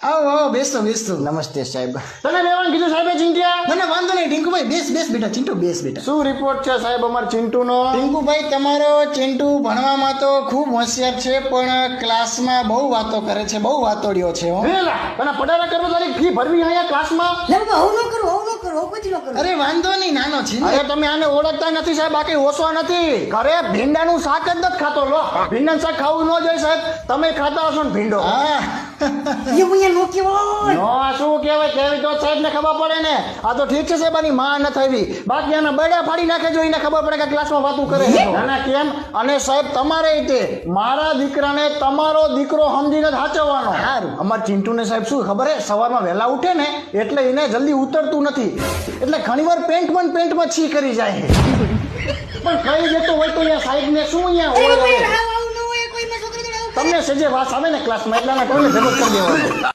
આવો આવો બેસો બેસો. નમસ્તે સાહેબ. તને બેવાનું કીધું સાહેબે ચિંટ્યા? ના ના વાંધો નહીં ટીંકુભાઈ બેસ બેસ બેટા ચિંટુ બેસ બેટા. શું રિપોર્ટ છે સાહેબ અમાર ચિંટુનો? ટીંકુભાઈ તમારો ચિંટુ ભણવામાં તો ખૂબ હોશિયાર છે પણ ક્લાસમાં બહુ વાતો કરે છે, બહુ વાતોડિયો છે હો. વેલા તને પડારા કરવા તારી ફી ભરવી અહીંયા ક્લાસમાં? અરે વાંધો નહીં નાનો છે ને. અરે તમે આને ઓળખતા નથી સાહેબ, બાકી ઓછો નથી. ઘરે ભીંડાનું શાક જ નથી ખાતો. લો ભીંડાનું શાક ખાવું ન જોઈએ સાહેબ, તમે ખાતા હશો ને ભીંડો. હા નો શું કહેવાય, કેવી તો સાહેબ ને ખબર પડે ને. આ તો ઠીક છે સાહેબ, આની માં ન થઈ બાકી આના બડા ફાડી નાખે જો એને ખબર પડે કે ક્લાસમાં વાતું કરે. ના કેમ? અને સાહેબ તમારે તે મારા દીકરાને તમારો દીકરો સમજીને જ હાચવવાનો. સારું. અમાર ચિંટુને સાહેબ શું ખબર હે, સવારમાં વહેલા ઉઠે ને એટલે એને જલ્દી ઉતરતું નથી, એટલે ઘણીવાર પેન્ટમાં છી કરી જાય છે. પણ કઈ જતો હોય તો અહીંયા સાહેબ ને શું અહીંયા હોય? તમને સજે વાસ આવે ને ક્લાસમાં એટલે આના કોઈને ભેગો કરી દેવાનો.